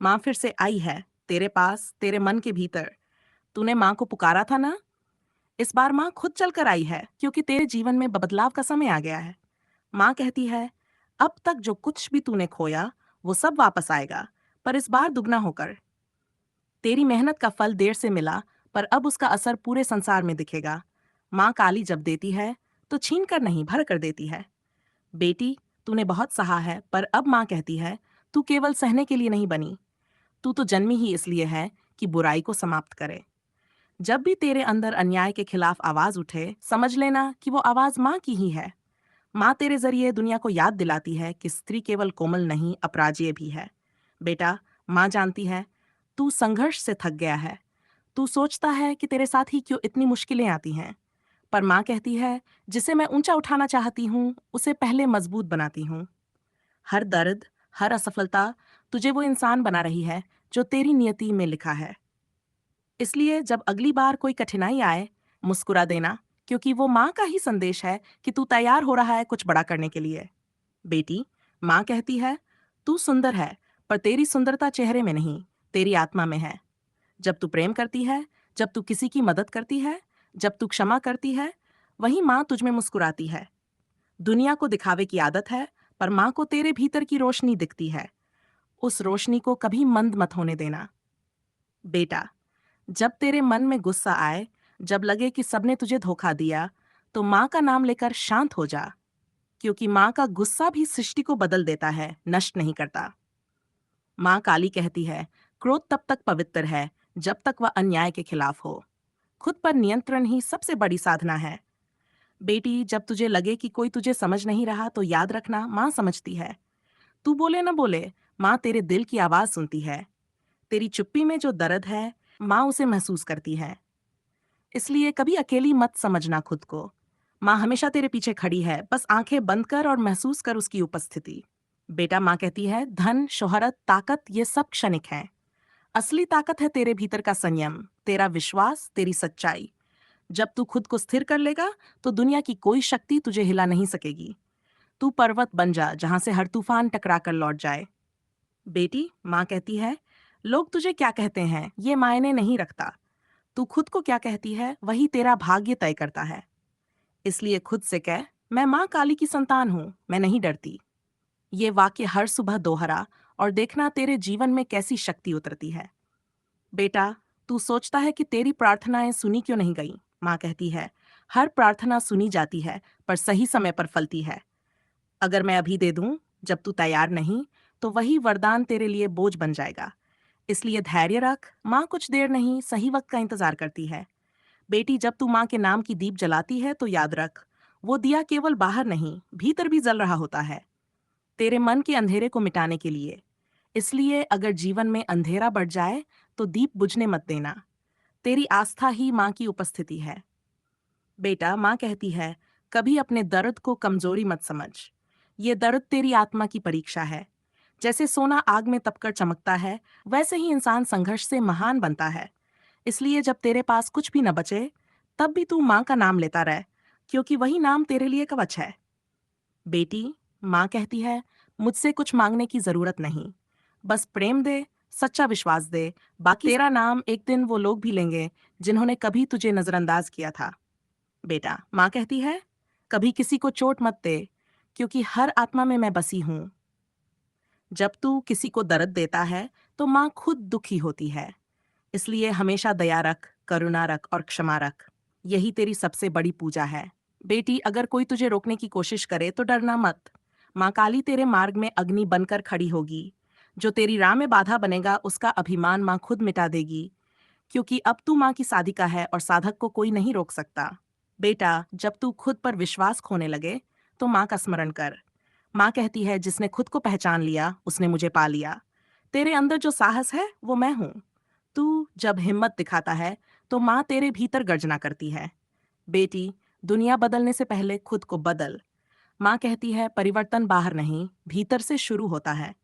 माँ फिर से आई है, तेरे पास, तेरे मन के भीतर। तूने माँ को पुकारा था ना? इस बार माँ खुद चलकर आई है, क्योंकि तेरे जीवन में बदलाव का समय आ गया है। माँ कहती है, अब तक जो कुछ भी तूने खोया, वो सब वापस आएगा, पर इस बार दुगना होकर। तेरी मेहनत का फल देर से मिला, पर अब उसका असर पूरे संसार में दिखेगा। माँ काली जब देती है, तो छीन कर नहीं, भर कर देती है। बेटी, तूने बहुत सहा है, पर अब माँ कहती है, तू केवल सहने के लिए नहीं बनी। तू तो जन्मी ही इसलिए है कि बुराई को समाप्त करे। जब भी तेरे अंदर अन्याय के खिलाफ आवाज उठे, समझ लेना कि वो आवाज माँ की ही है। माँ तेरे जरिए दुनिया को याद दिलाती है कि स्त्री केवल कोमल नहीं, अपराजेय भी है। बेटा, माँ जानती है, तू संघर्ष से थक गया है। तू सोचता है कि तेरे साथ ही क्यों इतनी मुश्किलें आती हैं। पर माँ कहती है, जिसे मैं ऊंचा उठाना चाहती हूँ, उसे पहले मजबूत बनाती हूँ। हर दर्द, हर असफलता तुझे वो इंसान बना रही है जो तेरी नियति में लिखा है। इसलिए जब अगली बार कोई कठिनाई आए, मुस्कुरा देना, क्योंकि वो माँ का ही संदेश है कि तू तैयार हो रहा है कुछ बड़ा करने के लिए। बेटी, माँ कहती है, तू सुंदर है, पर तेरी सुंदरता चेहरे में नहीं, तेरी आत्मा में है। जब तू प्रेम करती है, जब तू किसी की मदद करती है, जब तू क्षमा करती है, वही माँ तुझ में मुस्कुराती है। दुनिया को दिखावे की आदत है, पर माँ को तेरे भीतर की रोशनी दिखती है। उस रोशनी को कभी मंद मत होने देना। बेटा, जब तेरे मन में गुस्सा आए, जब लगे कि सबने तुझे धोखा दिया, तो माँ का नाम लेकर शांत हो जा, क्योंकि माँ का गुस्सा भी सृष्टि को बदल देता है, नष्ट नहीं करता। माँ काली कहती है, क्रोध तब तक पवित्र है जब तक वह अन्याय के खिलाफ हो। खुद पर नियंत्रण ही सबसे बड़ी साधना है। बेटी, जब तुझे लगे कि कोई तुझे समझ नहीं रहा, तो याद रखना, माँ समझती है। तू बोले न बोले, माँ तेरे दिल की आवाज सुनती है। तेरी चुप्पी में जो दर्द है, माँ उसे महसूस करती है। इसलिए कभी अकेली मत समझना खुद को। माँ हमेशा तेरे पीछे खड़ी है, बस आंखें बंद कर और महसूस कर उसकी उपस्थिति। बेटा, माँ कहती है, धन, शोहरत, ताकत ये सब क्षणिक हैं। असली ताकत है तेरे भीतर का संयम, तेरा विश्वास, तेरी सच्चाई। जब तू खुद को स्थिर कर लेगा, तो दुनिया की कोई शक्ति तुझे हिला नहीं सकेगी। तू पर्वत बन जा, जहां से हर तूफान टकरा कर लौट जाए। बेटी, माँ कहती है, लोग तुझे क्या कहते हैं ये मायने नहीं रखता। तू खुद को क्या कहती है, वही तेरा भाग्य तय करता है। इसलिए खुद से कह, मैं माँ काली की संतान हूँ, मैं नहीं डरती। ये वाक्य हर सुबह दोहरा, और देखना तेरे जीवन में कैसी शक्ति उतरती है। बेटा, तू सोचता है कि तेरी प्रार्थनाएं सुनी क्यों नहीं गई? माँ कहती है, हर प्रार्थना सुनी जाती है, पर सही समय पर फलती है। अगर मैं अभी दे दूं, जब तू तैयार नहीं, तो वही वरदान तेरे लिए बोझ बन जाएगा। इसलिए धैर्य रख, माँ कुछ देर नहीं, सही वक्त का इंतजार करती है। बेटी, जब तू माँ के नाम की दीप जलाती है, तो याद रख, वो दिया केवल बाहर नहीं, भीतर भी जल रहा होता है, तेरे मन के अंधेरे को मिटाने के लिए। इसलिए अगर जीवन में अंधेरा बढ़ जाए, तो दीप बुझने मत देना। तेरी आस्था ही माँ की उपस्थिति है। बेटा, माँ कहती है, कभी अपने दर्द को कमजोरी मत समझ। ये दर्द तेरी आत्मा की परीक्षा है। जैसे सोना आग में तपकर चमकता है, वैसे ही इंसान संघर्ष से महान बनता है। इसलिए जब तेरे पास कुछ भी न बचे, तब भी तू माँ का नाम लेता रह, क्योंकि वही नाम तेरे लिए कवच है। बेटी, माँ कहती है, मुझसे कुछ मांगने की जरूरत नहीं। बस प्रेम दे, सच्चा विश्वास दे, बाकी तेरा नाम एक दिन वो लोग भी लेंगे जिन्होंने कभी तुझे नजरअंदाज किया था। बेटा, माँ कहती है, कभी किसी को चोट मत दे, क्योंकि हर आत्मा में मैं बसी हूँ। जब तू किसी को दर्द देता है, तो माँ खुद दुखी होती है। इसलिए हमेशा दया रख, करुणा रख और क्षमा रख। यही तेरी सबसे बड़ी पूजा है। बेटी, अगर कोई तुझे रोकने की कोशिश करे, तो डरना मत। माँ काली तेरे मार्ग में अग्नि बनकर खड़ी होगी। जो तेरी राह में बाधा बनेगा, उसका अभिमान माँ खुद मिटा देगी, क्योंकि अब तू माँ की साधिका है और साधक को कोई नहीं रोक सकता। बेटा, जब तू खुद पर विश्वास खोने लगे, तो माँ का स्मरण कर। माँ कहती है, जिसने खुद को पहचान लिया, उसने मुझे पा लिया। तेरे अंदर जो साहस है, वो मैं हूँ। तू जब हिम्मत दिखाता है, तो माँ तेरे भीतर गर्जना करती है। बेटी, दुनिया बदलने से पहले खुद को बदल। माँ कहती है, परिवर्तन बाहर नहीं, भीतर से शुरू होता है।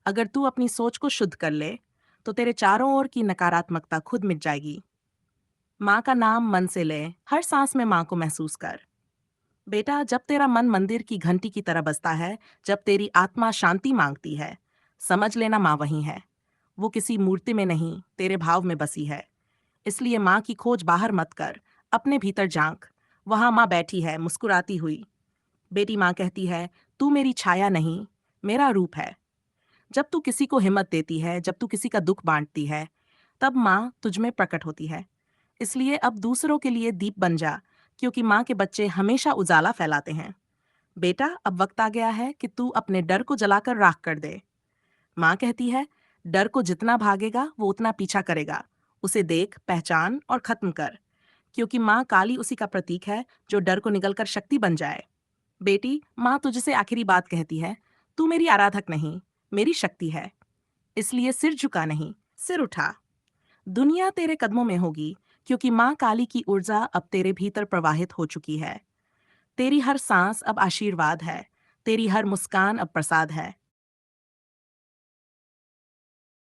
अगर तू अपनी सोच को शुद्ध कर ले, तो तेरे चारों ओर की नकारात्मकता खुद मिट जाएगी। माँ का नाम मन से ले, हर सांस में माँ को महसूस कर। बेटा, जब तेरा मन मंदिर की घंटी की तरह बजता है, जब तेरी आत्मा शांति मांगती है, समझ लेना माँ वही है। वो किसी मूर्ति में नहीं, तेरे भाव में बसी है। इसलिए माँ की खोज बाहर मत कर, अपने भीतर झांक। वहां माँ बैठी है, मुस्कुराती हुई। बेटी, माँ कहती है, तू मेरी छाया नहीं, मेरा रूप है। जब तू किसी को हिम्मत देती है, जब तू किसी का दुख बांटती है, तब माँ तुझ में प्रकट होती है। इसलिए अब दूसरों के लिए दीप बन जा, क्योंकि माँ के बच्चे हमेशा उजाला फैलाते हैं। बेटा, अब वक्त आ गया है कि तू अपने डर को जलाकर राख कर दे। माँ कहती है, डर को जितना भागेगा वो उतना पीछा करेगा। उसे देख, पहचान और खत्म कर, क्योंकि माँ काली उसी का प्रतीक है जो डर को निगलकर शक्ति बन जाए। बेटी, माँ तुझसे आखिरी बात कहती है, तू मेरी आराधक नहीं, मेरी शक्ति है। इसलिए सिर झुका नहीं, सिर उठा। दुनिया तेरे कदमों में होगी, क्योंकि माँ काली की ऊर्जा अब तेरे भीतर प्रवाहित हो चुकी है। तेरी हर सांस अब आशीर्वाद है, तेरी हर मुस्कान अब प्रसाद है।